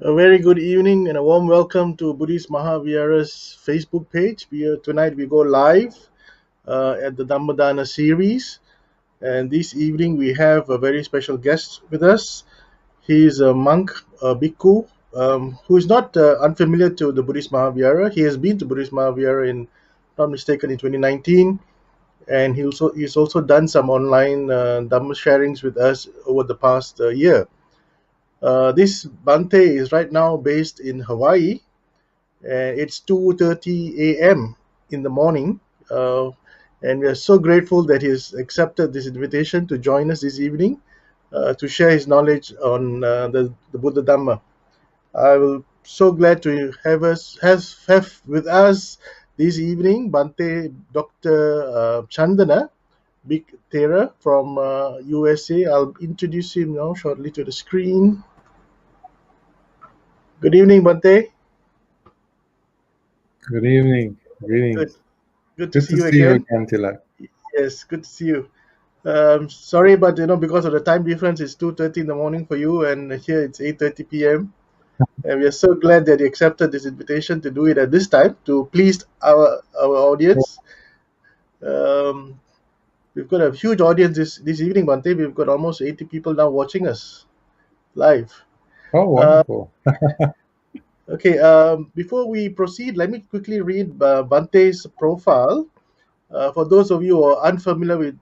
A very good evening and a warm welcome to Buddhist Mahavira's Facebook page. Tonight we go live at the Dhammadana series, and this evening we have a very special guest with us. He is a monk, a bhikkhu, who is not unfamiliar to the Buddhist Mahavira. He has been to Buddhist Mahavira in, not mistaken, in 2019, and he's also done some online Dhamma sharings with us over the past year. This Bhante is right now based in Hawaii. It's 2:30 a.m. in the morning, uh, and we are so grateful that he has accepted this invitation to join us this evening to share his knowledge on the Buddha Dhamma. I will so glad to have with us this evening Bhante Dr. Chandana Big Thera from USA. I'll introduce him now shortly to the screen. Good evening, Bhante. Good evening. Good, Greetings. good to Good see to you see you again. again, Tilak. Yes, good to see you. Sorry, but because of the time difference, it's 2:30 in the morning for you, and here it's 8:30 p.m. And we are so glad that you accepted this invitation to do it at this time to please our audience. Um, we've got a huge audience this evening, Bante. We've got almost 80 people now watching us live. Oh, Uh, wonderful. okay, before we proceed, let me quickly read Bante's profile. For those of you who are unfamiliar with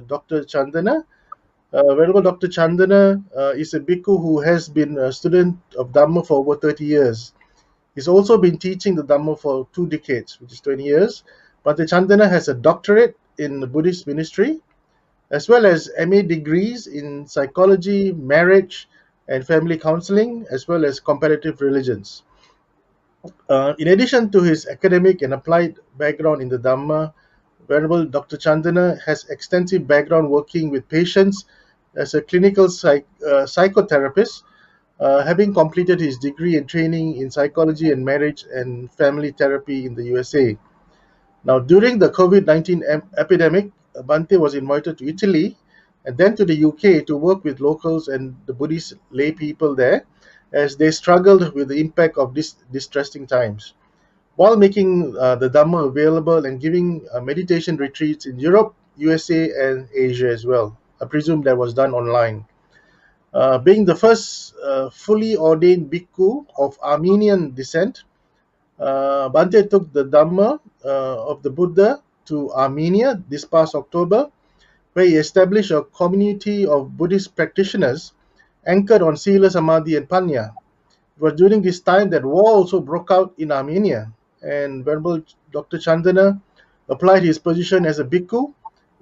Dr. Chandana, Venerable Dr. Chandana is a bhikkhu who has been a student of Dhamma for over 30 years. He's also been teaching the Dhamma for 2 decades, which is 20 years. Bhante Chandana has a doctorate in the Buddhist ministry, as well as MA degrees in psychology, marriage, and family counseling, as well as comparative religions. In addition to his academic and applied background in the Dhamma, Venerable Dr. Chandana has extensive background working with patients as a clinical psychotherapist, having completed his degree and training in psychology and marriage and family therapy in the USA. Now, during the COVID-19 epidemic, Bhante was invited to Italy and then to the UK to work with locals and the Buddhist lay people there as they struggled with the impact of these distressing times. While making the Dhamma available and giving meditation retreats in Europe, USA, and Asia as well. I presume that was done online. Being the first fully ordained bhikkhu of Armenian descent, Bhante took the Dhamma of the Buddha to Armenia this past October, where he established a community of Buddhist practitioners anchored on Sila, Samadhi, and Panya. It was during this time that war also broke out in Armenia, and Venerable Dr. Chandana applied his position as a bhikkhu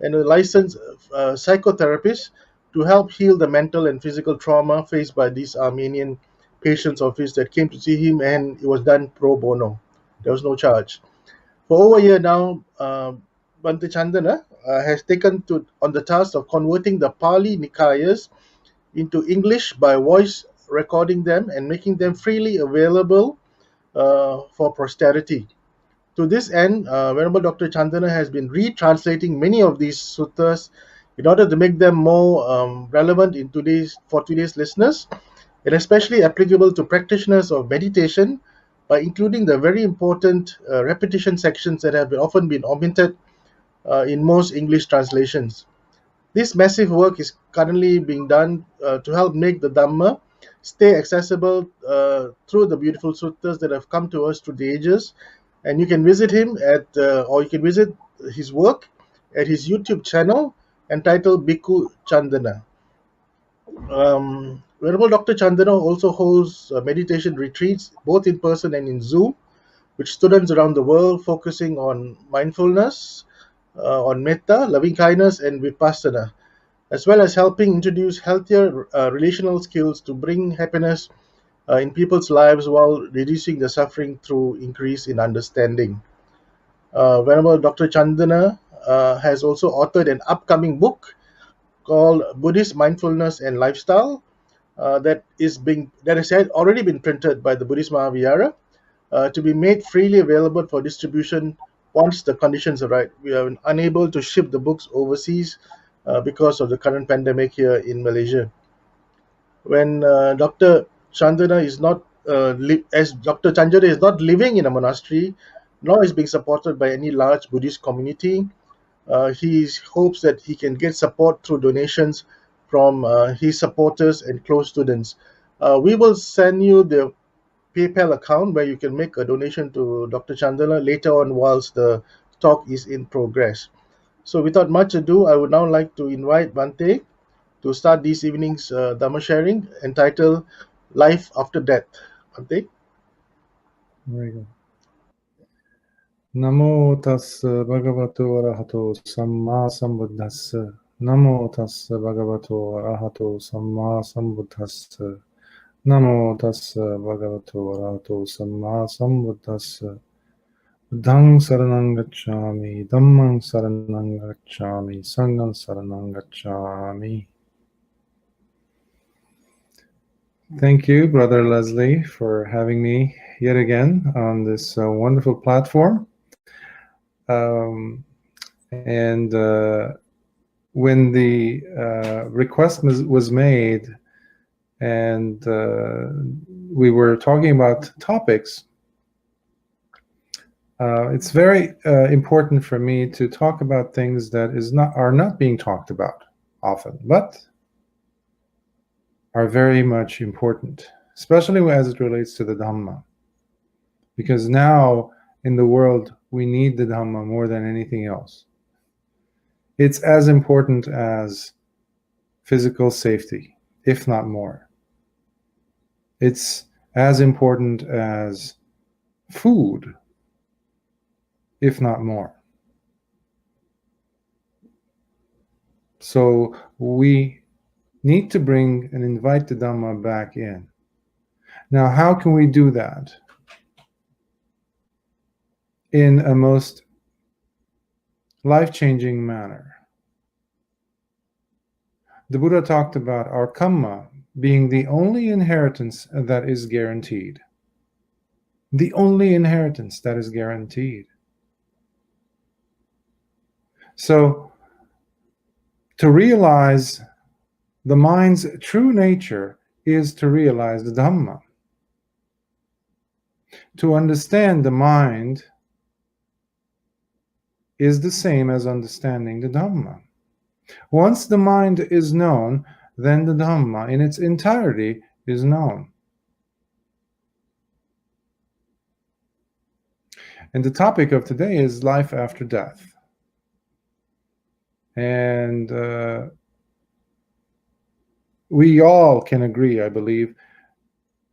and a licensed psychotherapist to help heal the mental and physical trauma faced by these Armenian patients of his that came to see him, and it was done pro bono. There was no charge. For over a year now, Bhante Chandana has taken to on the task of converting the Pali Nikayas into English by voice recording them and making them freely available for posterity. To this end, Venerable Dr. Chandana has been retranslating many of these sutras in order to make them more relevant for today's listeners, and especially applicable to practitioners of meditation by including the very important repetition sections that have often been omitted in most English translations. This massive work is currently being done to help make the Dhamma stay accessible through the beautiful sutras that have come to us through the ages. And you can visit him or you can visit his work at his YouTube channel entitled Bhikkhu Chandana. Venerable Dr. Chandana also holds meditation retreats both in person and in Zoom with students around the world focusing on mindfulness, on metta, loving kindness, and vipassana, as well as helping introduce healthier relational skills to bring happiness in people's lives while reducing the suffering through increase in understanding. Venerable Dr. Chandana has also authored an upcoming book called Buddhist Mindfulness and Lifestyle that has already been printed by the Buddhist Mahavihara to be made freely available for distribution once the conditions are right. We are unable to ship the books overseas because of the current pandemic here in Malaysia. When Dr. Chandana is not as Dr. Chanjade is not living in a monastery, nor is being supported by any large Buddhist community. He hopes that he can get support through donations from his supporters and close students. We will send you the PayPal account where you can make a donation to Dr. Chandana later on whilst the talk is in progress. So, without much ado, I would now like to invite Bhante to start this evening's Dhamma sharing entitled Life After Death. Bhante? Very good. Namo tassa bhagavato arahato samma sambuddhassa. Namo tassa bhagavato arahato samma sambuddhassa. Namo tassa bhagavato arahato samma sambuddhassa. Buddhang saranang gacchami, dhammang saranang gacchami, sanghang saranang gacchami. Thank you, Brother Leslie, for having me yet again on this wonderful platform. And when the request was made and we were talking about topics, it's very important for me to talk about things that are not being talked about often, but are very much important, especially as it relates to the Dhamma. Because now in the world, we need the Dhamma more than anything else. It's as important as physical safety, if not more. It's as important as food, if not more. So we need to bring and invite the Dhamma back in. Now, how can we do that? In a most life-changing manner. The Buddha talked about our kamma being the only inheritance that is guaranteed. The only inheritance that is guaranteed. So, to realize the mind's true nature is to realize the Dhamma. To understand the mind is the same as understanding the Dhamma. Once the mind is known, then the Dhamma in its entirety is known. And the topic of today is life after death. And we all can agree, I believe,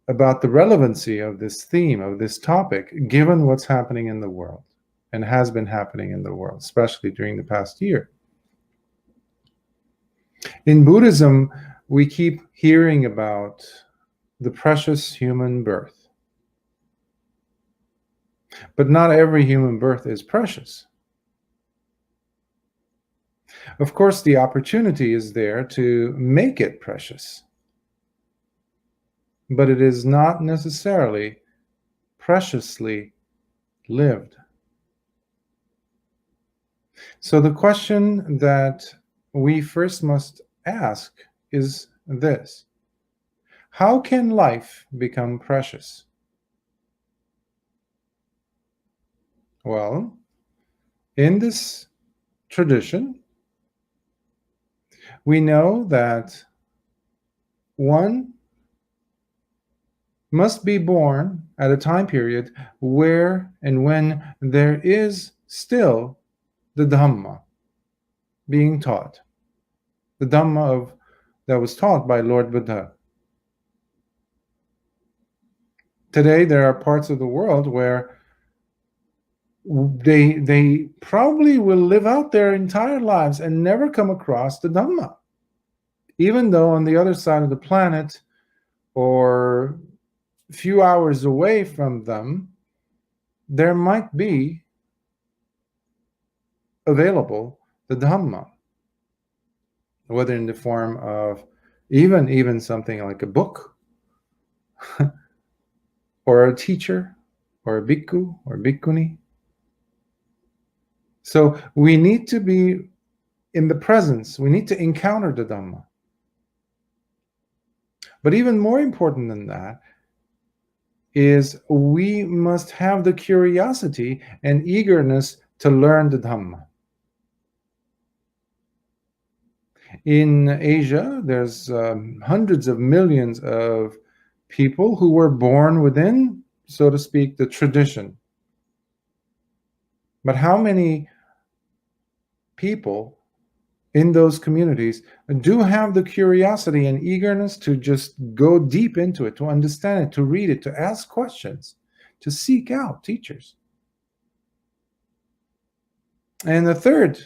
about the relevancy of this theme, of this topic, given what's happening in the world and has been happening in the world, especially during the past year. In Buddhism, we keep hearing about the precious human birth. But not every human birth is precious. Of course, the opportunity is there to make it precious. But it is not necessarily preciously lived. So the question that we first must ask is this: how can life become precious? Well, in this tradition, we know that one must be born at a time period where and when there is still the Dhamma being taught. The Dhamma that was taught by Lord Buddha. Today, there are parts of the world where they probably will live out their entire lives and never come across the Dhamma. Even though on the other side of the planet, or a few hours away from them, there might be available the Dhamma, whether in the form of even something like a book, or a teacher, or a bhikkhu, or bhikkhuni. So we need to be in the presence, we need to encounter the Dhamma. But even more important than that, is we must have the curiosity and eagerness to learn the Dhamma. In Asia, there's hundreds of millions of people who were born within, so to speak, the tradition. But how many people in those communities do have the curiosity and eagerness to just go deep into it, to understand it, to read it, to ask questions, to seek out teachers? And the third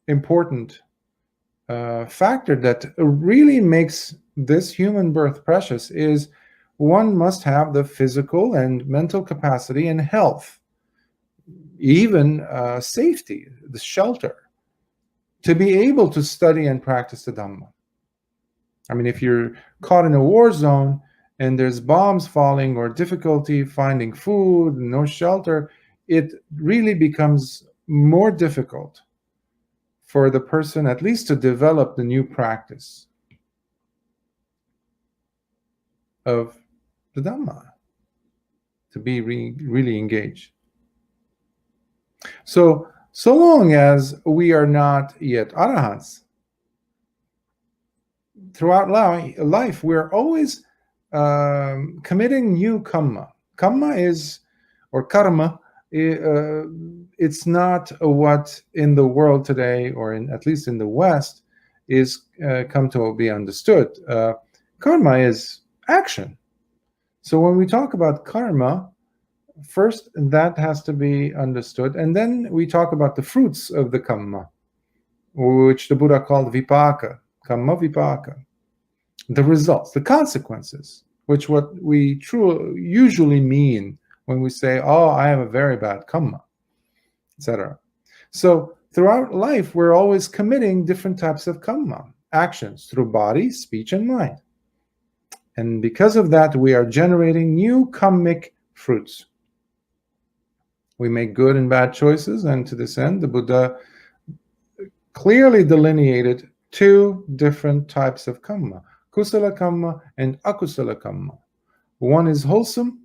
important factor that really makes this human birth precious is one must have the physical and mental capacity and health, even safety, the shelter, to be able to study and practice the Dhamma. I mean, if you're caught in a war zone and there's bombs falling or difficulty finding food, no shelter, it really becomes more difficult for the person at least to develop the new practice of the Dhamma, to be really engaged. So long as we are not yet arahants, throughout life, we're always committing new karma. Karma is, or karma, it's not what in the world today, or at least in the West, is come to be understood. Karma is action. So when we talk about karma, first that has to be understood, and then we talk about the fruits of the karma, which the Buddha called vipaka, karma vipaka, the results, the consequences, which what we usually mean when we say, oh, I have a very bad karma, etc. So throughout life, we're always committing different types of karma, actions through body, speech, and mind. And because of that, we are generating new karmic fruits. We make good and bad choices, and to this end, the Buddha clearly delineated two different types of karma, kusala karma and akusala karma. One is wholesome,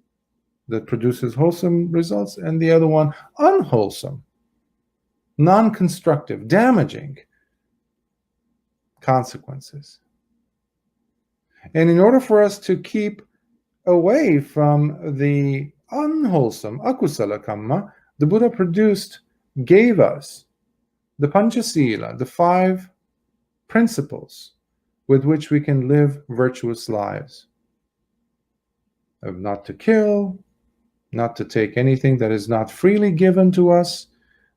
that produces wholesome results, and the other one unwholesome, non-constructive, damaging consequences. And in order for us to keep away from the unwholesome akusala karma, the Buddha gave us the Panchasila, the 5 principles with which we can live virtuous lives. Of not to kill, not to take anything that is not freely given to us,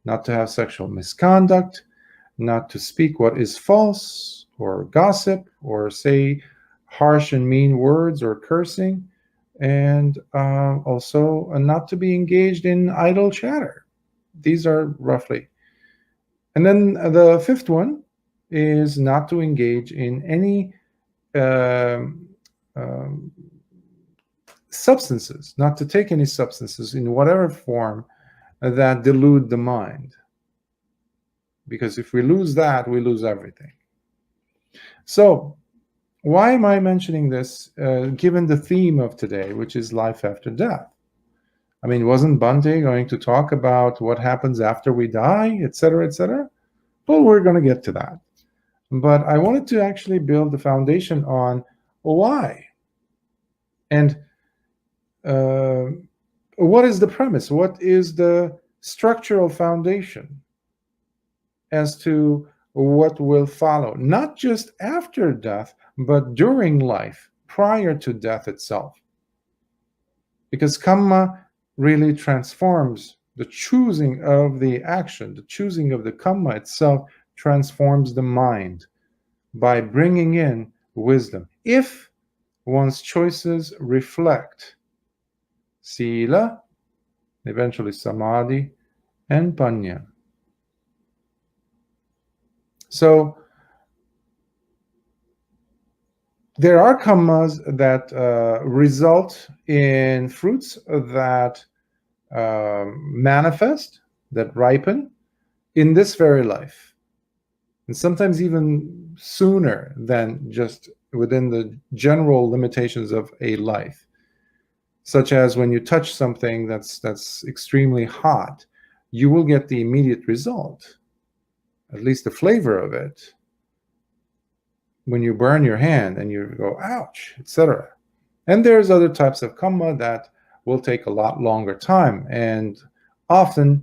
not to have sexual misconduct, not to speak what is false, or gossip, or say harsh and mean words or cursing, and also not to be engaged in idle chatter. These are roughly. And then the 5th one is not to engage in any substances, not to take any substances in whatever form that delude the mind. Because if we lose that, we lose everything. So, why am I mentioning this, given the theme of today, which is life after death? I mean, wasn't Bhante going to talk about what happens after we die, etc., etc.? Well, we're going to get to that. But I wanted to actually build the foundation on why. And what is the premise? What is the structural foundation as to what will follow? Not just after death, but during life, prior to death itself. Because karma really transforms the choosing of the action, the choosing of the karma itself transforms the mind by bringing in wisdom. If one's choices reflect sila, eventually samadhi, and panya. So there are karmas that result in fruits that manifest, that ripen in this very life, and sometimes even sooner than just within the general limitations of a life. such as when you touch something that's extremely hot, you will get the immediate result, at least the flavor of it, when you burn your hand and you go ouch, etc. And there's other types of kamma that will take a lot longer time, and often,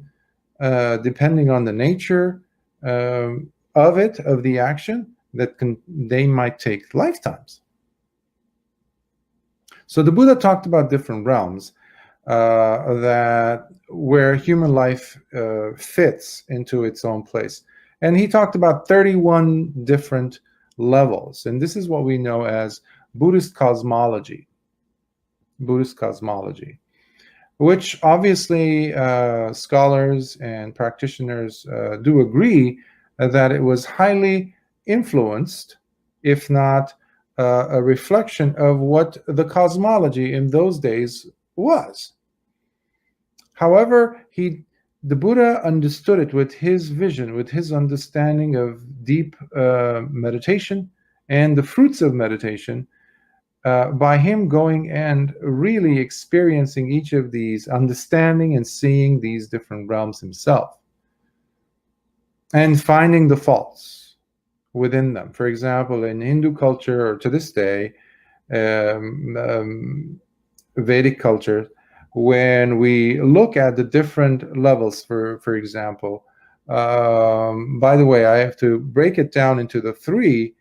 depending on the nature of the action, they might take lifetimes. So the Buddha talked about different realms that where human life fits into its own place, and he talked about 31 different levels, and this is what we know as Buddhist cosmology. Buddhist cosmology, which obviously scholars and practitioners do agree that it was highly influenced, if not a reflection of what the cosmology in those days was. However, the Buddha understood it with his vision, with his understanding of deep meditation and the fruits of meditation, by him going and really experiencing each of these, understanding and seeing these different realms himself, and finding the faults within them. For example, in Hindu culture, or to this day, Vedic culture, when we look at the different levels, for example, by the way, I have to break it down into the three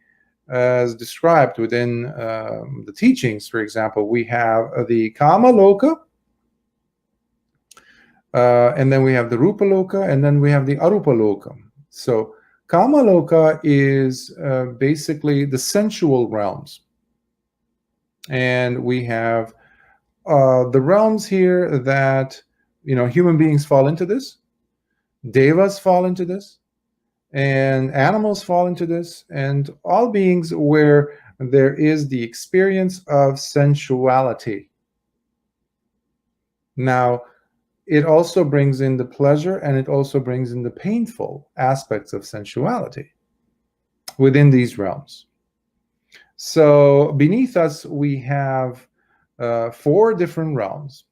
as described within the teachings. For example, we have the Kama Loka, and then we have the Rupa Loka, and then we have the Arupa Loka. So Kama Loka is basically the sensual realms. And we have the realms here that, human beings fall into this, devas fall into this, and animals fall into this, and all beings where there is the experience of sensuality. Now, it also brings in the pleasure, and it also brings in the painful aspects of sensuality within these realms. So beneath us, we have 4 different realms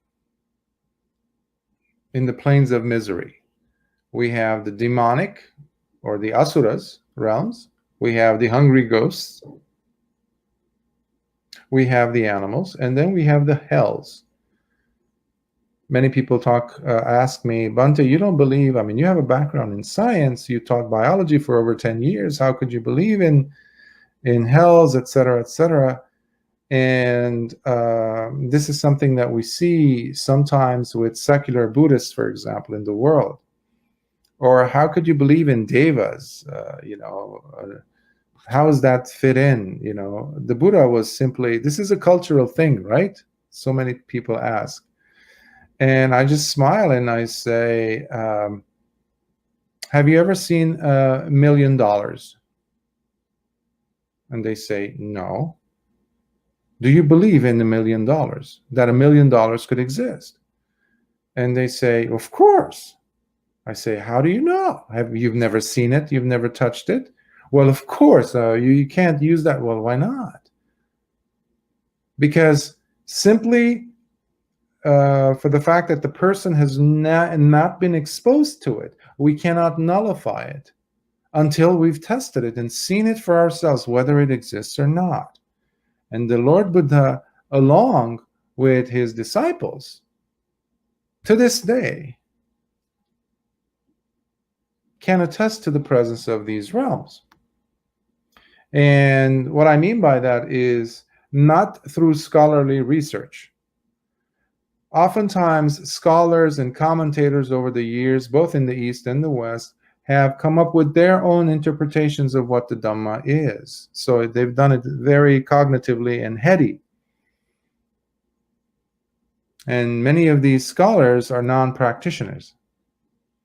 in the planes of misery. We have the demonic, or the asuras realms. We have the hungry ghosts. We have the animals, and then we have the hells. Many people ask me, Bhante, you don't believe, you have a background in science, you taught biology for over 10 years, how could you believe in hells, etc., etc.? And this is something that we see sometimes with secular Buddhists, for example, in the world. Or how could you believe in devas? How does that fit in? The Buddha was simply, this is a cultural thing, right? So many people ask. And I just smile and I say, have you ever seen $1 million? And they say, no. Do you believe in $1 million, that $1 million could exist? And they say, of course. I say, how do you know? You've never seen it? You've never touched it? Well, of course, you can't use that. Well, why not? Because simply for the fact that the person has not been exposed to it, we cannot nullify it until we've tested it and seen it for ourselves, whether it exists or not. And the Lord Buddha, along with his disciples, to this day, can attest to the presence of these realms. And what I mean by that is not through scholarly research. Oftentimes, scholars and commentators over the years, both in the East and the West, have come up with their own interpretations of what the Dhamma is. So they've done it very cognitively and heady. And many of these scholars are non-practitioners.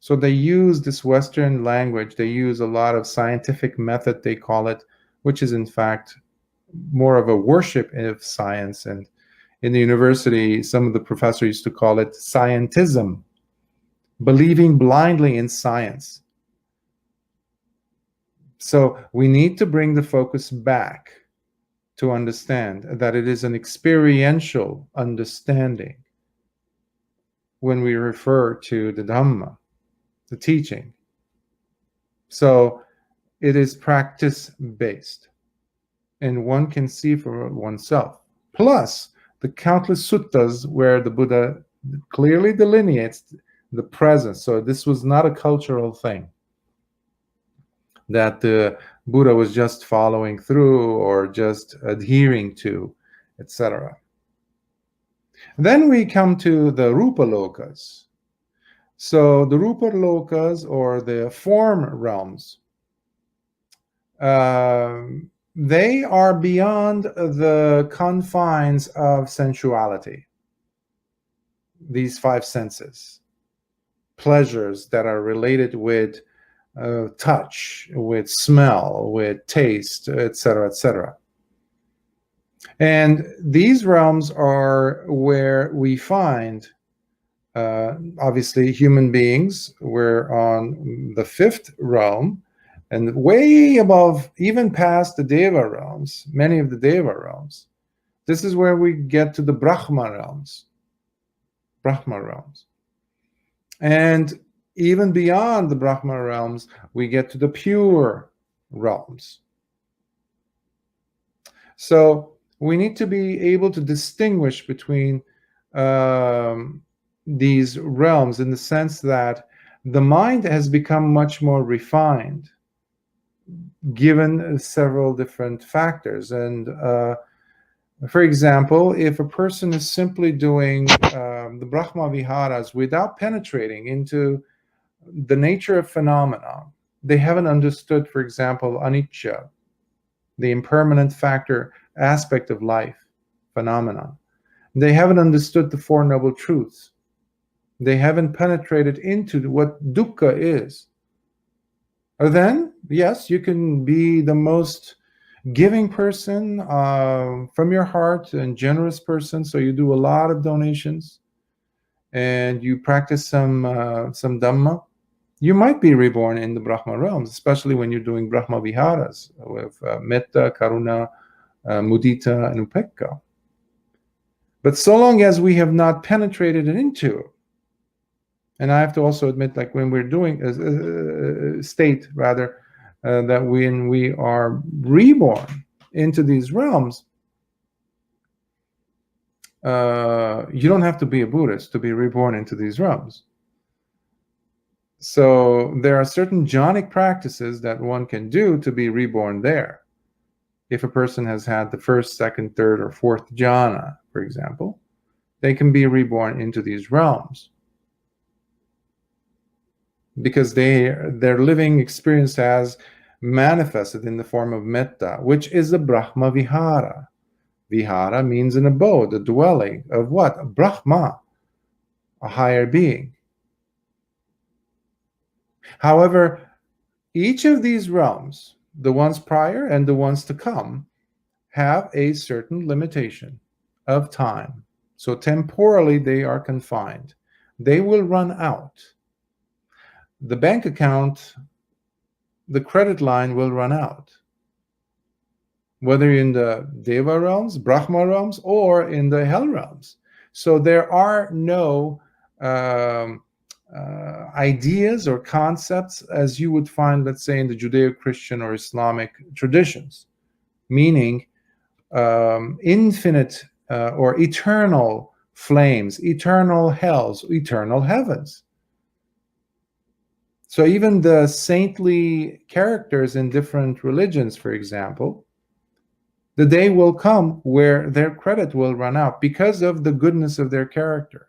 So they use this Western language. They use a lot of scientific method, they call it, which is in fact more of a worship of science. And in the university, some of the professors used to call it scientism, believing blindly in science. So we need to bring the focus back to understand that it is an experiential understanding when we refer to the Dhamma, the teaching. So it is practice based, and one can see for oneself. Plus, the countless suttas where the Buddha clearly delineates the presence. So this was not a cultural thing that the Buddha was just following through or just adhering to, etc. Then we come to the Rupa Lokas. So the Rupa Lokas, or the form realms, they are beyond the confines of sensuality. These five senses, pleasures that are related with touch, with smell, with taste, etc., etc. And these realms are where we find, obviously, human beings. We're on the fifth realm, and way above, even past the Deva realms, many of the Deva realms. This is where we get to the Brahma realms. Brahma realms. And even beyond the Brahma realms, we get to the pure realms. So we need to be able to distinguish between these realms, in the sense that the mind has become much more refined given several different factors. And for example, if a person is simply doing the Brahma Viharas without penetrating into the nature of phenomena, they haven't understood, for example, anicca, the impermanent factor aspect of life, phenomena. They haven't understood the Four Noble Truths. They haven't penetrated into what dukkha is. Then, yes, you can be the most giving person from your heart and generous person. So you do a lot of donations and you practice some Dhamma. You might be reborn in the Brahma realms, especially when you're doing Brahma Viharas with Metta, Karuna, Mudita, and Upekkha. But so long as we have not penetrated it into, and I have to also admit, like when we're doing state rather, that when we are reborn into these realms, you don't have to be a Buddhist to be reborn into these realms. So there are certain jhanic practices that one can do to be reborn there. If a person has had the first, second, third, or fourth jhana, for example, they can be reborn into these realms, because their living experience has manifested in the form of metta, which is a Brahma Vihara. Vihara means an abode, a dwelling of what? Brahma, a higher being. However, each of these realms, the ones prior and the ones to come, have a certain limitation of time. So temporally they are confined. They will run out. The bank account, the credit line will run out, whether in the Deva realms, Brahma realms, or in the hell realms. So there are no ideas or concepts as you would find, let's say, in the Judeo-Christian or Islamic traditions, meaning infinite or eternal flames, eternal hells, eternal heavens. So even the saintly characters in different religions, for example, the day will come where their credit will run out because of the goodness of their character,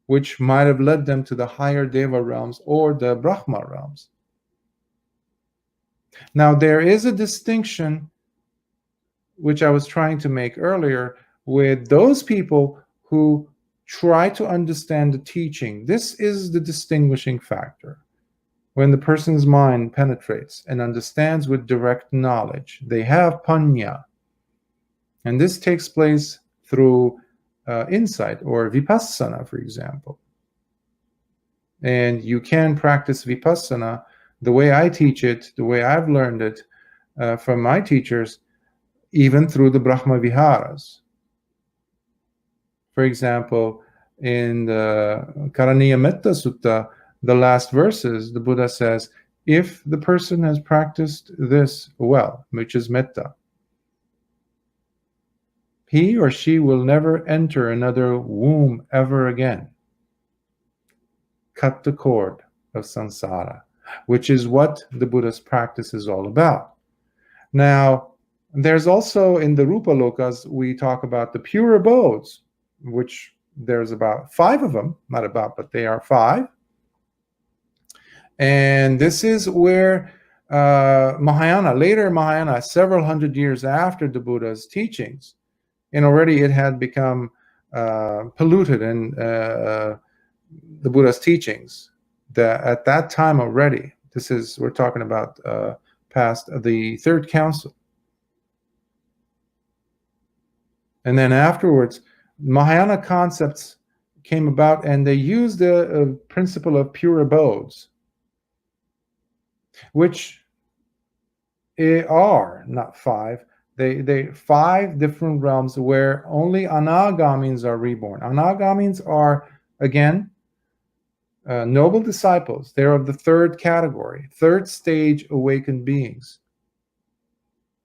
which might have led them to the higher Deva realms or the Brahma realms. Now, there is a distinction, which I was trying to make earlier, with those people who try to understand the teaching. This is the distinguishing factor. When the person's mind penetrates and understands with direct knowledge, they have panya. And this takes place through insight or vipassana, for example. And you can practice vipassana the way I teach it, the way I've learned it from my teachers, even through the Brahma Viharas. For example, in the Karaniya Metta Sutta, the last verses, the Buddha says, if the person has practiced this well, which is metta, he or she will never enter another womb ever again. Cut the cord of samsara, which is what the Buddha's practice is all about. Now, there's also in the Rupa Lokas, we talk about the pure abodes, which there's about 5 of them, not about, but they are 5. And this is where Mahayana, later Mahayana, several hundred years after the Buddha's teachings, and already it had become polluted in the Buddha's teachings. At that time already, we're talking about past the Third Council. And then afterwards, Mahayana concepts came about, and they used the principle of pure abodes, which are not 5. They 5 different realms where only anagamins are reborn. Anagamins are, again, noble disciples. They're of the 3rd category, 3rd stage awakened beings.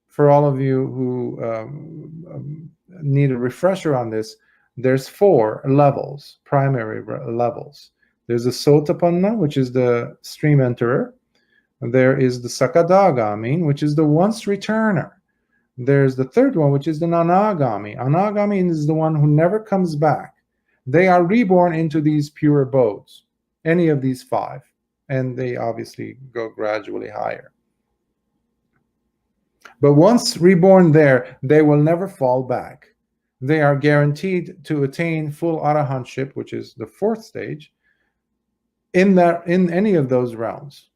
For all of you who need a refresher on this, there's 4 levels, primary levels. There's the Sotapanna, which is the stream enterer. There is the Sakadagamin, which is the once returner. There's the 3rd one, which is the Anagami. Anagami is the one who never comes back. They are reborn into these pure abodes, any of these 5, and they obviously go gradually higher. But once reborn there, they will never fall back. They are guaranteed to attain full arahantship, which is the 4th stage, in any of those realms.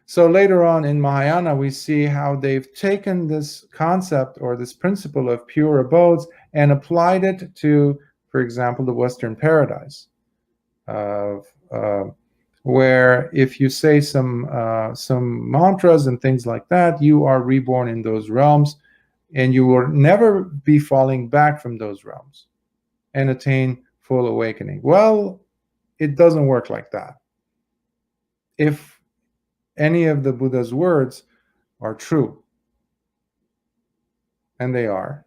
So later on in Mahayana, we see how they've taken this concept or this principle of pure abodes and applied it to, for example, the Western paradise, where if you say some mantras and things like that, you are reborn in those realms, and you will never be falling back from those realms and attain full awakening. Well, it doesn't work like that. If any of the Buddha's words are true, and they are,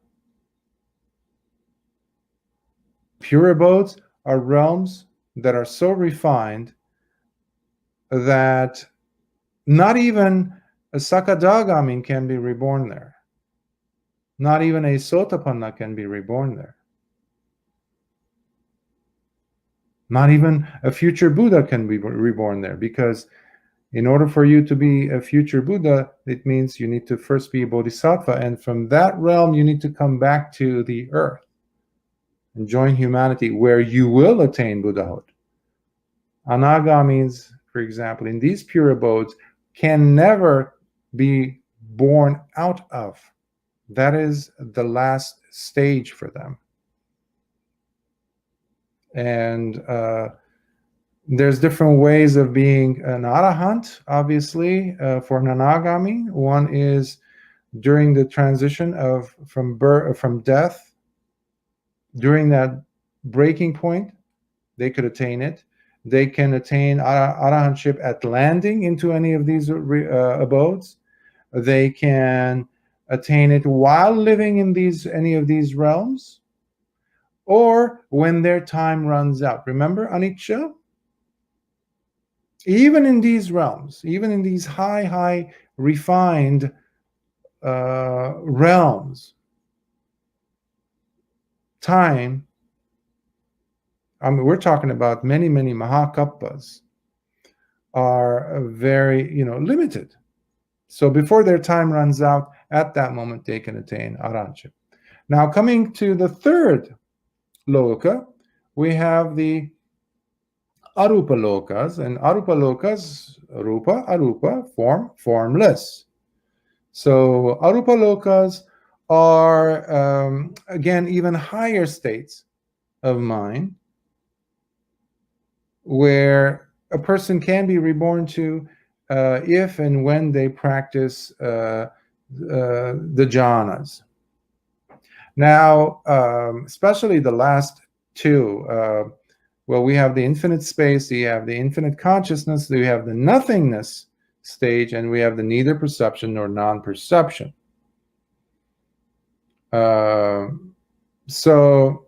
pure abodes are realms that are so refined that not even a Sakadagamin can be reborn there. Not even a Sotapanna can be reborn there. Not even a future Buddha can be reborn there, because in order for you to be a future Buddha, it means you need to first be a Bodhisattva, and from that realm you need to come back to the earth and join humanity, where you will attain Buddhahood. Anagamis, for example, in these pure abodes, can never be born out of. That is the last stage for them. And there's different ways of being an arahant, obviously, for an anagami. One is during the transition from death, during that breaking point, they could attain it. They can attain arahantship at landing into any of these abodes. They can attain it while living in any of these realms, or when their time runs out. Remember anicca? Even in these realms, even in these high refined realms, time, we're talking about many mahakappas, are very limited. So before their time runs out, at that moment they can attain arahantship. Now, coming to the 3rd loka, we have the arupa lokas, and arupa lokas, rupa, arupa, form, formless. So arupa lokas are, again, even higher states of mind, where a person can be reborn to if and when they practice the jhanas. Now, especially the last two, well, we have the infinite space, we have the infinite consciousness, we have the nothingness stage, and we have the neither perception nor non-perception. So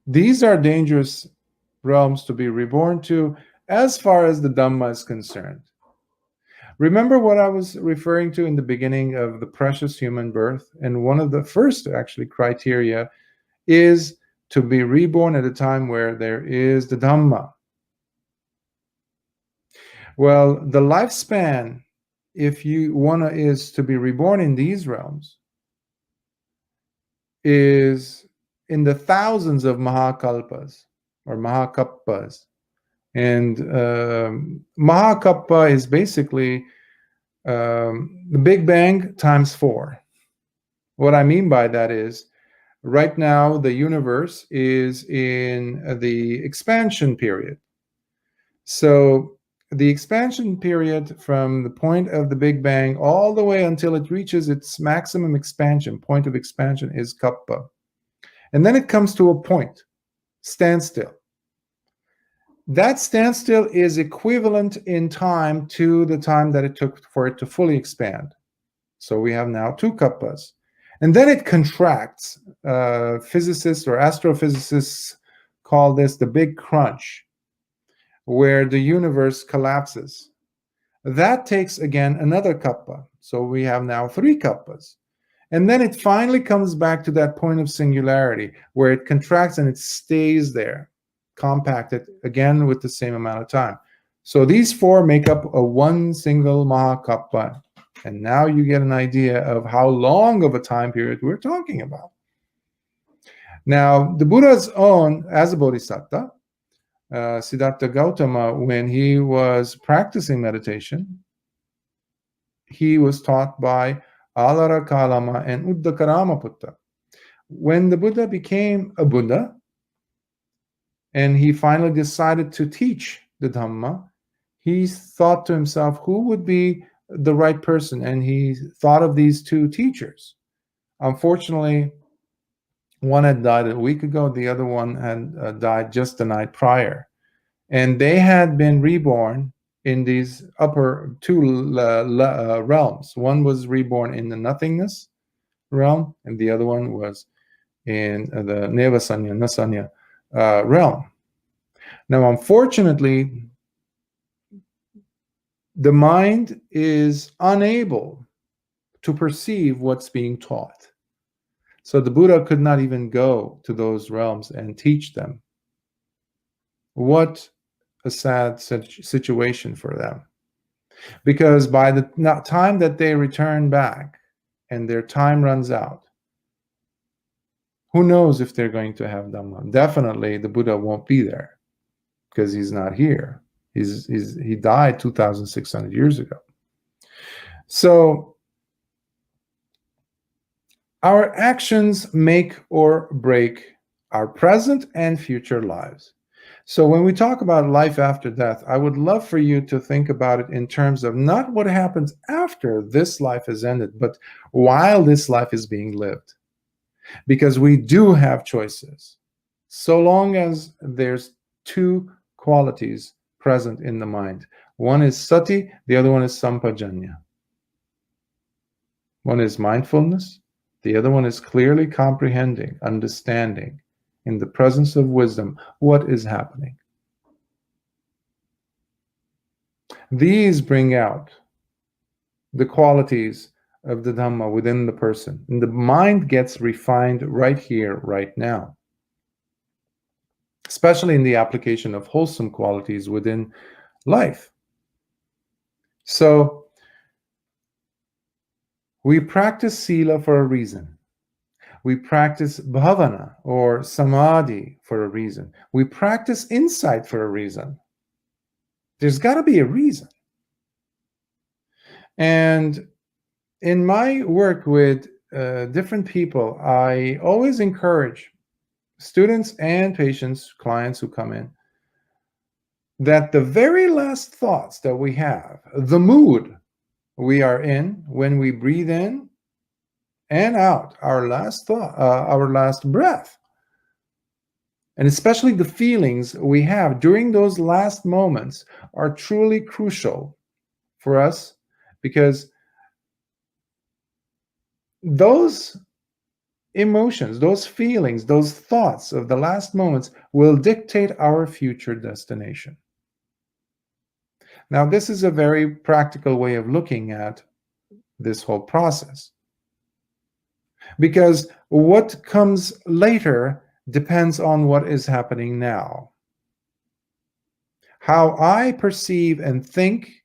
these are dangerous realms to be reborn to as far as the Dhamma is concerned. Remember what I was referring to in the beginning of the precious human birth? And one of the first, actually, criteria is to be reborn at a time where there is the Dhamma. Well, the lifespan, if you want to, is to be reborn in these realms, is in the thousands of Mahakalpas or Mahakappas. And Mahakappa is basically the Big Bang times 4. What I mean by that is, right now the universe is in the expansion period. So the expansion period from the point of the Big Bang all the way until it reaches its maximum expansion, point of expansion, is Kappa. And then it comes to a point, standstill. That standstill is equivalent in time to the time that it took for it to fully expand. So we have now 2 kappas. And then it contracts. Physicists or astrophysicists call this the big crunch, where the universe collapses. That takes, again, another kappa. So we have now 3 kappas. And then it finally comes back to that point of singularity, where it contracts and it stays there, compacted, again with the same amount of time. So these 4 make up a one single Mahakappa. And now you get an idea of how long of a time period we're talking about. Now, the Buddha's own, as a bodhisattva, Siddhartha Gautama, when he was practicing meditation, he was taught by Alara Kalama and Uddakarama Putta. When the Buddha became a Buddha, and he finally decided to teach the Dhamma, he thought to himself, who would be the right person? And he thought of these 2 teachers. Unfortunately, one had died a week ago, the other one had died just the night prior. And they had been reborn in these upper 2 realms. One was reborn in the nothingness realm, and the other one was in the Nevasanya, Nasanya realm. Now, unfortunately, the mind is unable to perceive what's being taught. So the Buddha could not even go to those realms and teach them. What a sad situation for them. Because by the time that they return back and their time runs out, who knows if they're going to have Dhamma? Definitely the Buddha won't be there, because he's not here. He died 2,600 years ago. So our actions make or break our present and future lives. So when we talk about life after death, I would love for you to think about it in terms of not what happens after this life has ended, but while this life is being lived. Because we do have choices, so long as there's 2 qualities present in the mind. One is sati, the other one is sampajanya. One is mindfulness, the other one is clearly comprehending, understanding, in the presence of wisdom, what is happening. These bring out the qualities of the Dhamma within the person. And the mind gets refined right here, right now. Especially in the application of wholesome qualities within life. So, we practice sila for a reason. We practice bhavana or samadhi for a reason. We practice insight for a reason. There's got to be a reason. And in my work with different people, I always encourage students and patients, clients who come in, that the very last thoughts that we have, the mood we are in when we breathe in and out our last thought, our last breath. And especially the feelings we have during those last moments are truly crucial for us, because those emotions, those feelings, those thoughts of the last moments will dictate our future destination. Now, this is a very practical way of looking at this whole process, because what comes later depends on what is happening now. How I perceive and think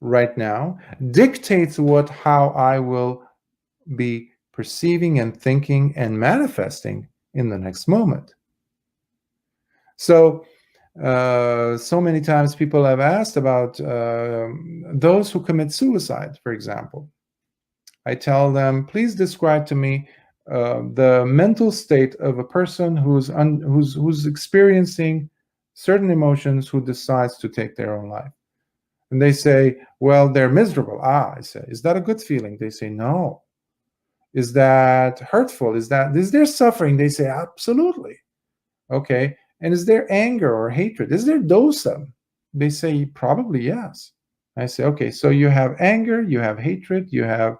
right now dictates how I will be perceiving and thinking and manifesting in the next moment. So many times people have asked about those who commit suicide, for example. I tell them, please describe to me the mental state of a person who's experiencing certain emotions, who decides to take their own life. And they say, well, they're miserable. I say, is that a good feeling? They say, no. Is that hurtful? Is there suffering? They say, absolutely. Okay. And is there anger or hatred? Is there dosa? They say, probably yes. I say, okay, so you have anger, you have hatred, you have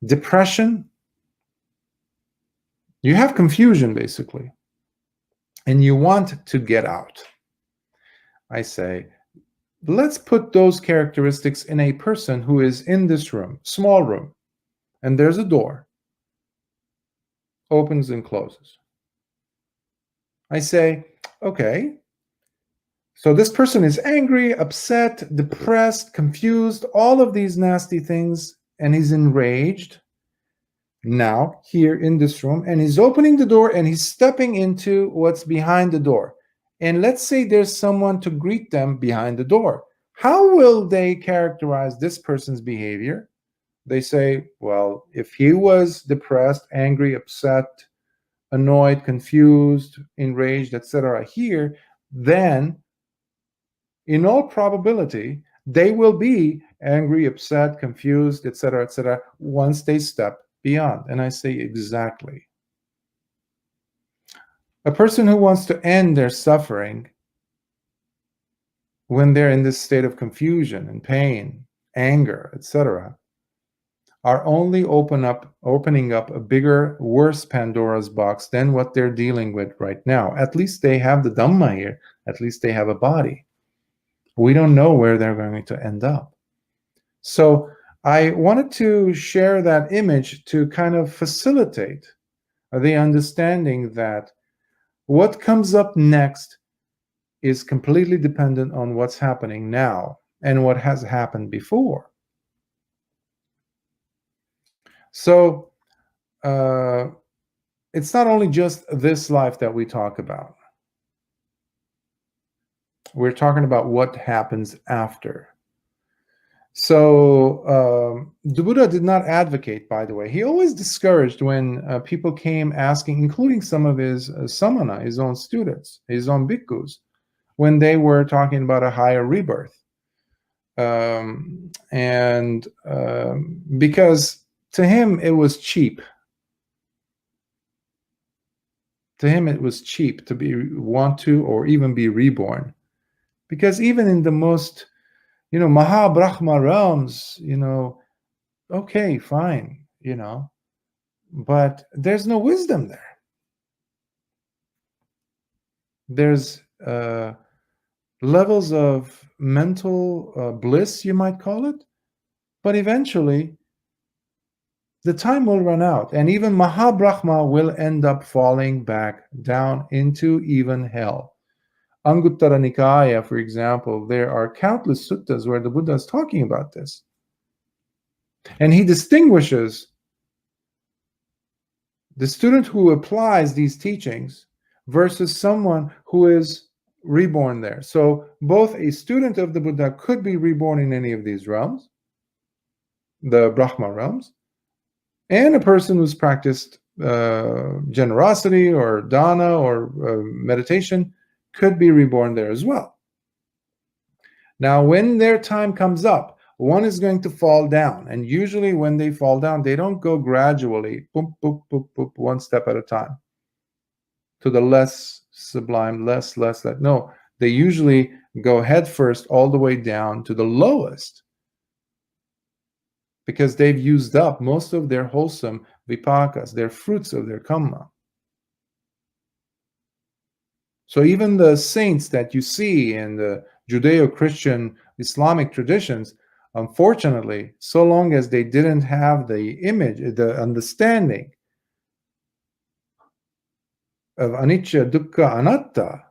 depression, you have confusion, basically, and you want to get out. I say, let's put those characteristics in a person who is in this room, small room, and there's a door, opens and closes. I say, okay, so this person is angry, upset, depressed, confused, all of these nasty things, and he's enraged now here in this room, and he's opening the door and he's stepping into what's behind the door. And let's say there's someone to greet them behind the door. How will they characterize this person's behavior? They say, well, if he was depressed, angry, upset, annoyed, confused, enraged, etc. here, then in all probability, they will be angry, upset, confused, etc., once they step beyond. And I say, exactly. A person who wants to end their suffering when they're in this state of confusion and pain, anger, etc., are only opening up a bigger, worse Pandora's box than what they're dealing with right now. At least they have the Dhamma here. At least they have a body. We don't know where they're going to end up. So I wanted to share that image to kind of facilitate the understanding that what comes up next is completely dependent on what's happening now and what has happened before. So it's not only just this life that we talk about. We're talking about what happens after. So the Buddha did not advocate, by the way. He always discouraged when people came asking, including some of his samana, his own students, his own bhikkhus, when they were talking about a higher rebirth. Because to him it was cheap. To him it was cheap to want to or even be reborn. Because even in the most Maha Brahma realms, okay, fine, but there's no wisdom there. There's levels of mental bliss, you might call it, but eventually the time will run out, and even Maha Brahma will end up falling back down into even hell. Anguttara Nikaya, for example, there are countless suttas where the Buddha is talking about this. And he distinguishes the student who applies these teachings versus someone who is reborn there. So both a student of the Buddha could be reborn in any of these realms, the Brahma realms, and a person who's practiced generosity or dana or meditation could be reborn there as well. Now, when their time comes up, one is going to fall down. And usually when they fall down, they don't go gradually, boop, boop, boop, boop, one step at a time to the less sublime, less. No, they usually go head first all the way down to the lowest, because they've used up most of their wholesome vipakas, their fruits of their kamma. So even the saints that you see in the Judeo-Christian Islamic traditions, unfortunately, so long as they didn't have the image, the understanding of anicca, dukkha, anatta,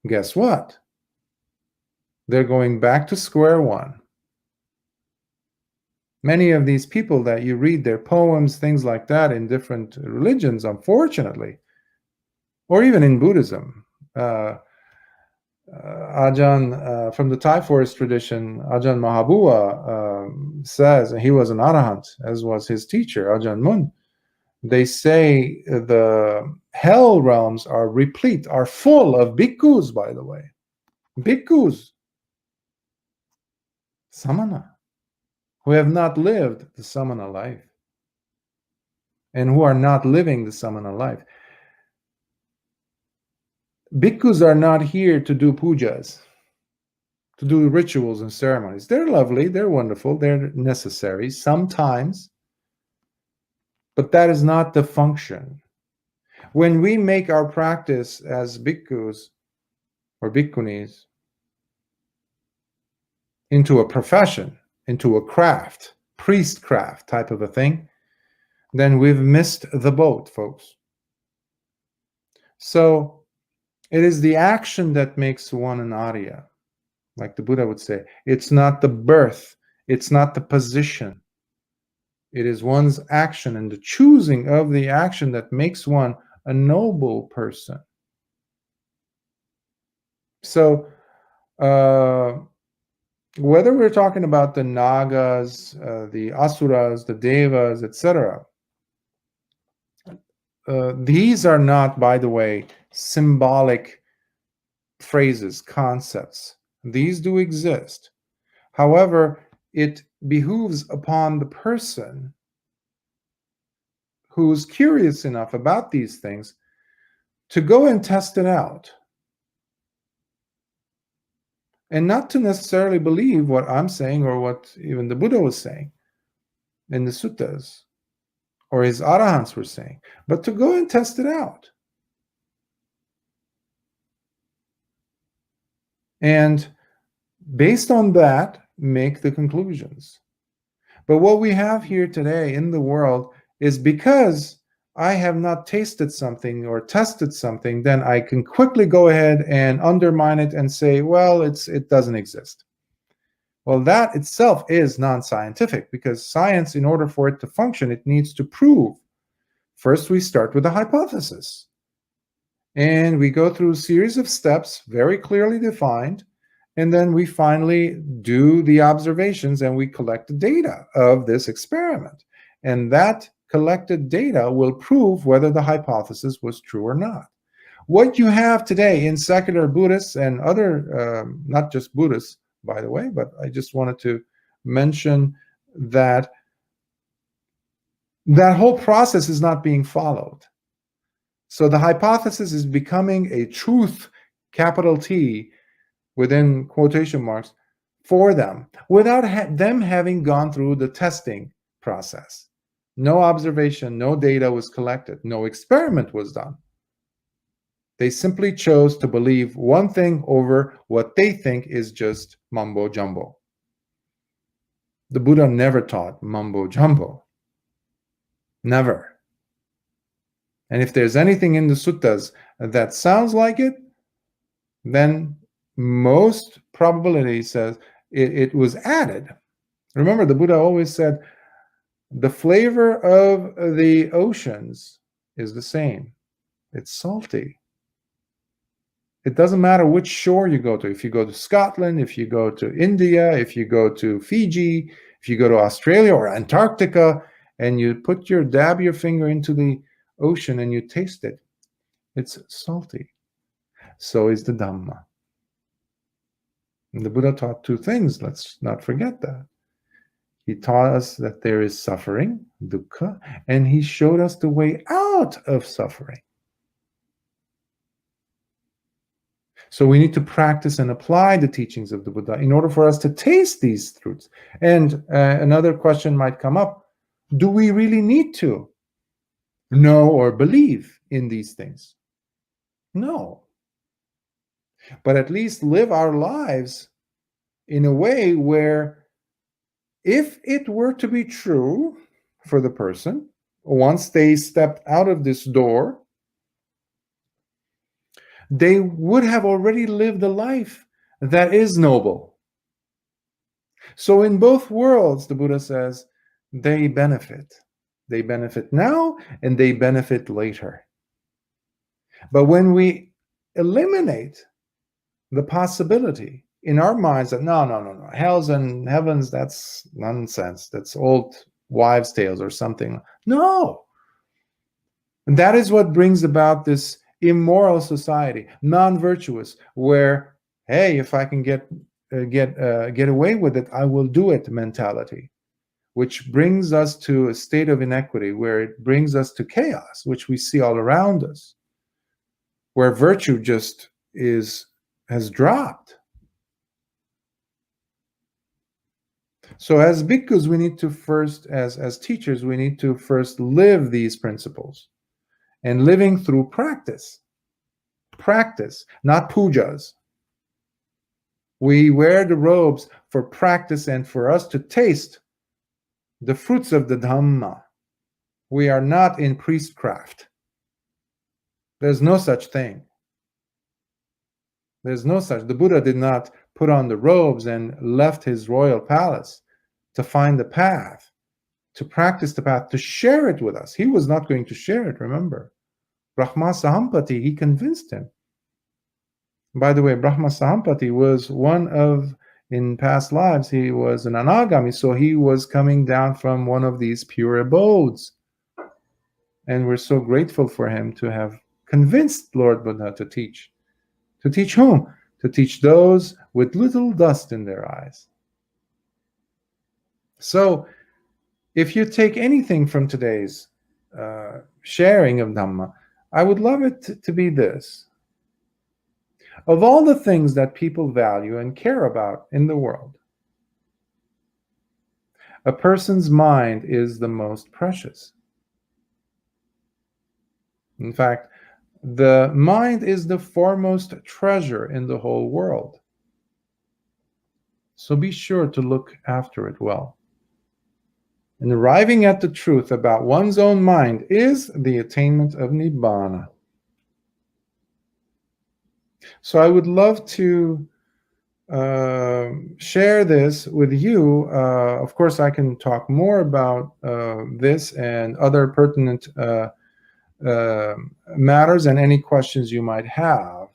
guess what? They're going back to square one. Many of these people that you read their poems, things like that in different religions, unfortunately, or even in Buddhism, Ajahn, from the Thai forest tradition, Ajahn Mahabua says, and he was an arahant, as was his teacher, Ajahn Mun. They say the hell realms are replete, are full of bhikkhus, by the way. Bhikkhus, samana, who have not lived the samana life and who are not living the samana life. Bhikkhus are not here to do pujas, to do rituals and ceremonies. They're lovely, they're wonderful, they're necessary sometimes, but that is not the function. When we make our practice as bhikkhus or bhikkhunis into a profession, into a craft, priestcraft type of a thing, then we've missed the boat, folks. So it is the action that makes one an Arya, like the Buddha would say. It's not the birth, it's not the position. It is one's action and the choosing of the action that makes one a noble person. So whether we're talking about the Nagas, the Asuras, the Devas, etc., these are not, by the way, symbolic phrases, concepts. These do exist. However, it behooves upon the person who's curious enough about these things to go and test it out. And not to necessarily believe what I'm saying or what even the Buddha was saying in the suttas or his arahants were saying, but to go and test it out. And based on that, make the conclusions. But what we have here today in the world is because I have not tasted something or tested something, then I can quickly go ahead and undermine it and say, well, it doesn't exist. Well, that itself is non-scientific, because science, in order for it to function, it needs to prove. First, we start with a hypothesis. And we go through a series of steps, very clearly defined, and then we finally do the observations and we collect the data of this experiment. And that collected data will prove whether the hypothesis was true or not. What you have today in secular Buddhists and other, not just Buddhists, by the way, but I just wanted to mention that that whole process is not being followed. So the hypothesis is becoming a truth, capital T, within quotation marks, for them, without them having gone through the testing process. No observation, no data was collected, no experiment was done. They simply chose to believe one thing over what they think is just mumbo jumbo. The Buddha never taught mumbo jumbo. Never. And if there's anything in the suttas that sounds like it, then most probability says it was added. Remember, the Buddha always said, the flavor of the oceans is the same. It's salty. It doesn't matter which shore you go to. If you go to Scotland, if you go to India, if you go to Fiji, if you go to Australia or Antarctica, and you dab your finger into the ocean and you taste it, it's salty. So is the Dhamma. And the Buddha taught two things. Let's not forget that. He taught us that there is suffering, dukkha, and he showed us the way out of suffering. So we need to practice and apply the teachings of the Buddha in order for us to taste these truths. And another question might come up: do we really need to know or believe in these things? No. But at least live our lives in a way where, if it were to be true for the person, once they stepped out of this door, they would have already lived a life that is noble. So in both worlds, the Buddha says, they benefit. They benefit now and they benefit later. But when we eliminate the possibility in our minds that no, hells and heavens, that's nonsense, that's old wives' tales or something. No. And that is what brings about this immoral society, non-virtuous, where, hey, if I can get away with it, I will do it mentality, which brings us to a state of inequity, where it brings us to chaos, which we see all around us, where virtue just has dropped. So as bhikkhus, we need to first, as teachers, we need to first live these principles, and living through practice, not pujas. We wear the robes for practice and for us to taste the fruits of the Dhamma. We are not in priestcraft. There's no such thing. There's no such. The Buddha did not put on the robes and left his royal palace to find the path, to practice the path, to share it with us. He was not going to share it, remember. Brahma Sahampati, he convinced him. By the way, Brahma Sahampati was one of, in past lives, he was an anagami, so he was coming down from one of these pure abodes. And we're so grateful for him to have convinced Lord Buddha to teach. To teach whom? To teach those with little dust in their eyes. So, if you take anything from today's sharing of Dhamma, I would love it to be this. Of all the things that people value and care about in the world, a person's mind is the most precious. In fact, the mind is the foremost treasure in the whole world. So be sure to look after it well. And arriving at the truth about one's own mind is the attainment of Nibbana. So I would love to share this with you. Of course, I can talk more about this and other pertinent matters, and any questions you might have.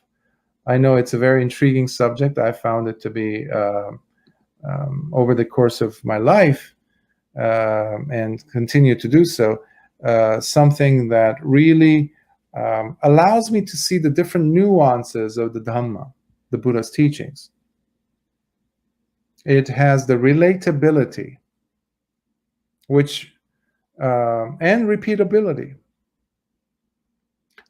I know it's a very intriguing subject. I found it to be, over the course of my life, and continue to do so, something that really allows me to see the different nuances of the Dhamma, the Buddha's teachings. It has the relatability, which and repeatability.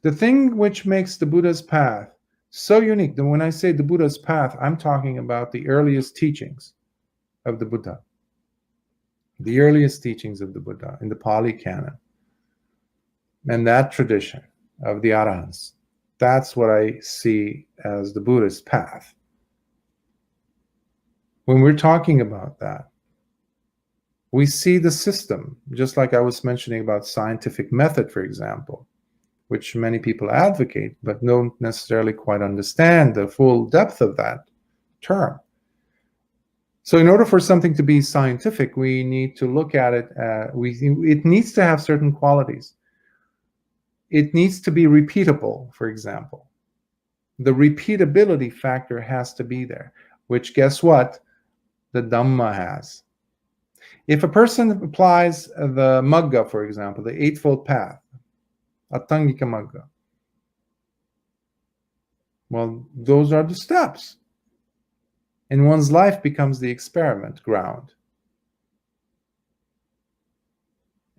The thing which makes the Buddha's path so unique, that when I say the Buddha's path, I'm talking about the earliest teachings of the Buddha. The earliest teachings of the Buddha in the Pali Canon. And that tradition of the Arahants, that's what I see as the Buddha's path. When we're talking about that, we see the system, just like I was mentioning about scientific method, for example, which many people advocate, but don't necessarily quite understand the full depth of that term. So in order for something to be scientific, we need to look at it, it needs to have certain qualities. It needs to be repeatable, for example. The repeatability factor has to be there, which, guess what? The Dhamma has. If a person applies the Magga, for example, the Eightfold Path, Attangika Magga, well, those are the steps. And one's life becomes the experiment ground.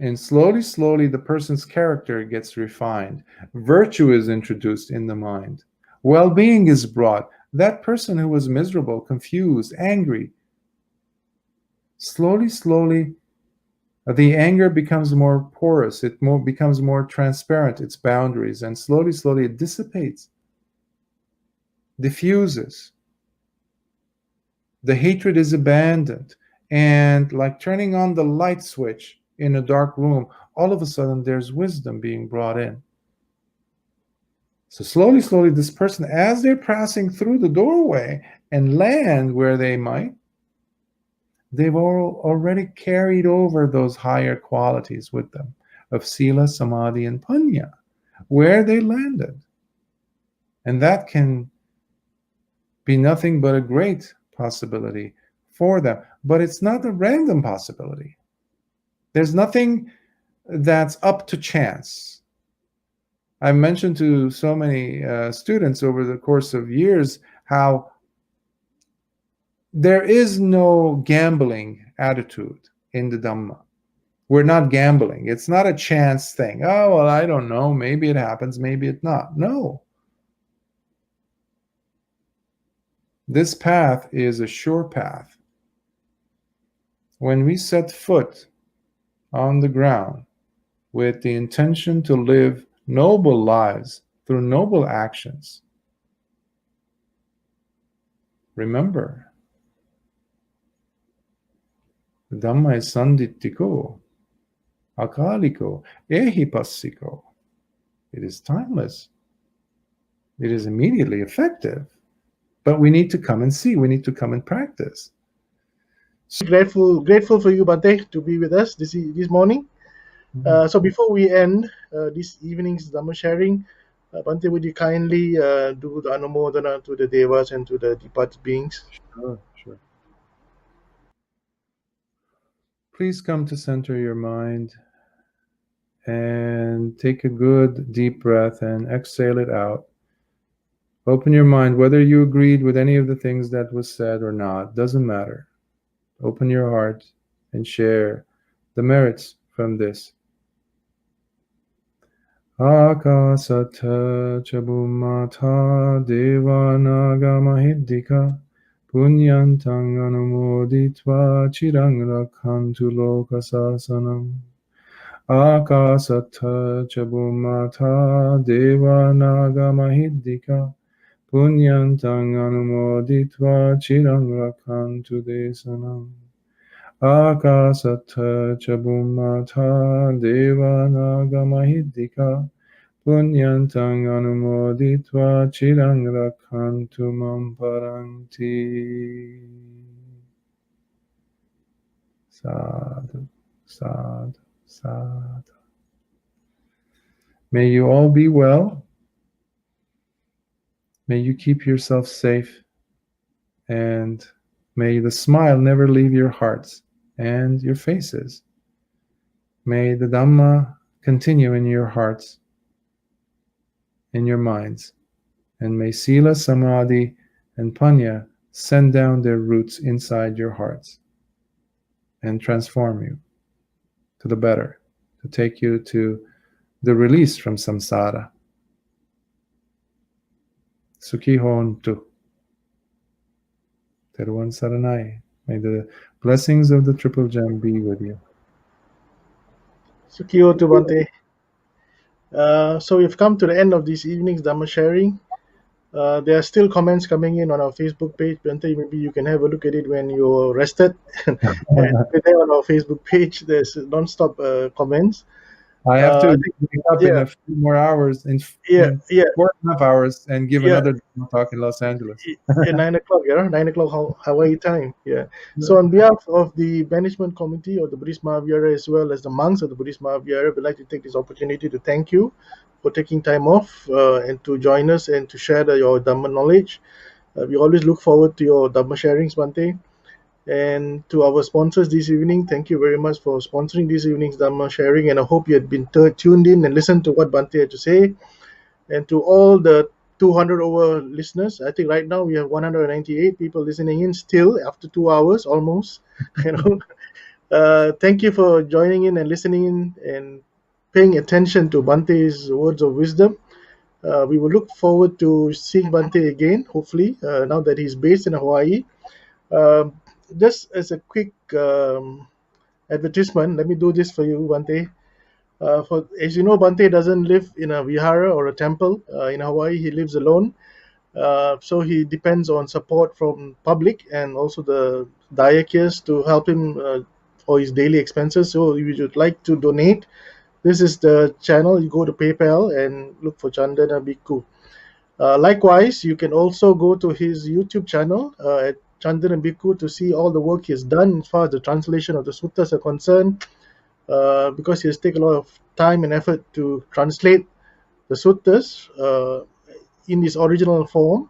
And slowly, slowly, the person's character gets refined. Virtue is introduced in the mind. Well being is brought. That person who was miserable, confused, angry, slowly, slowly, the anger becomes more porous, becomes more transparent, its boundaries, and slowly, slowly it dissipates, diffuses. The hatred is abandoned. And like turning on the light switch in a dark room, all of a sudden there's wisdom being brought in. So slowly, slowly, this person, as they're passing through the doorway and land where they might, they've already carried over those higher qualities with them of sila, samadhi, and panya, where they landed. And that can be nothing but a great possibility for them. But it's not a random possibility. There's nothing that's up to chance. I've mentioned to so many students over the course of years how there is no gambling attitude in the Dhamma. We're not gambling. It's not a chance thing. Oh, well, I don't know. Maybe it happens. Maybe it not. No. This path is a sure path. When we set foot on the ground with the intention to live noble lives through noble actions, remember, Dhamma is sanditiko, akaliko, ehipassiko. It is timeless. It is immediately effective. But we need to come and see. We need to come and practice. Grateful for you, Bhante, to be with us this morning. So before we end this evening's Dhamma sharing, Bhante, would you kindly do the Anumodana to the Devas and to the departed beings? Sure, sure. Please come to center your mind and take a good deep breath and exhale it out. Open your mind, whether you agreed with any of the things that was said or not, doesn't matter. Open your heart and share the merits from this. Akasata chabumata devanagamahidika punyantang anumoditva chirang rakhantu lokasasanam. Akasata chabumata devanagamahidika punyantang anumoditva chirang rakhantu desanam. Akasata chabumata devanagamahidika punyantang anumoditva chirang rakhantu mam paranti. Sadhu, sadhu, sadhu. May you all be well. May you keep yourself safe, and may the smile never leave your hearts and your faces. May the Dhamma continue in your hearts, in your minds, and may Sila, Samadhi, and Panya send down their roots inside your hearts and transform you to the better, to take you to the release from samsara. Sukhi hontu. Teruvan Saranai. May the blessings of the Triple Gem be with you. Sukhiyo to Bhante. So we've come to the end of this evening's Dhamma sharing. There are still comments coming in on our Facebook page. Bhante, maybe you can have a look at it when you're rested. And there on our Facebook page, there's non-stop comments. I have to wake up in a few more hours, in 4.5 hours, and give another talk in Los Angeles. 9 o'clock, 9 o'clock Hawaii time. So on behalf of the management committee of the Buddhist Mahavihara, as well as the monks of the Buddhist Mahavihara, we'd like to take this opportunity to thank you for taking time off and to join us and to share your Dhamma knowledge. We always look forward to your Dhamma sharings, Bhante. And to our sponsors this evening, thank you very much for sponsoring this evening's Dhamma sharing. And I hope you had been tuned in and listened to what Bhante had to say. And to all the 200 over listeners, I think right now we have 198 people listening in still after 2 hours almost. Thank you for joining in and listening in and paying attention to Bante's words of wisdom. We will look forward to seeing Bante again, hopefully, now that he's based in Hawaii. Um, just as a quick advertisement, let me do this for you, Bante. For as you know, Bante doesn't live in a vihara or a temple in Hawaii. He lives alone, so he depends on support from public and also the diakias to help him for his daily expenses. So, if you would like to donate, this is the channel. You go to PayPal and look for Chandana Bhikkhu. Likewise, you can also go to his YouTube channel at Chandana Bhikkhu to see all the work he's done as far as the translation of the suttas are concerned, because he has taken a lot of time and effort to translate the suttas in its original form.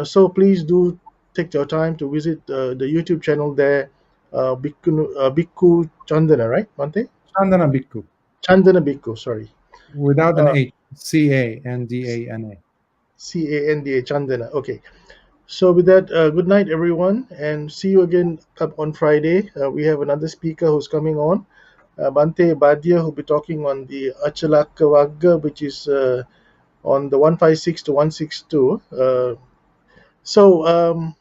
So please do take your time to visit the YouTube channel there, Bhikkhu Chandana, right, Bante? Chandana Bhikkhu, Chandana Bhikkhu, sorry. without an Uh, H. Candana. Canda, Chandana. Okay. So with that, good night, everyone, and see you again on Friday. We have another speaker who's coming on, Bante Badia, who'll be talking on the Achalaka Vagga, which is on the 156 to 162. So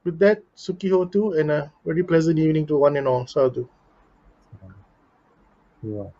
with that, Suki Hotu, and a very pleasant evening to one and all. Sadhu. You are.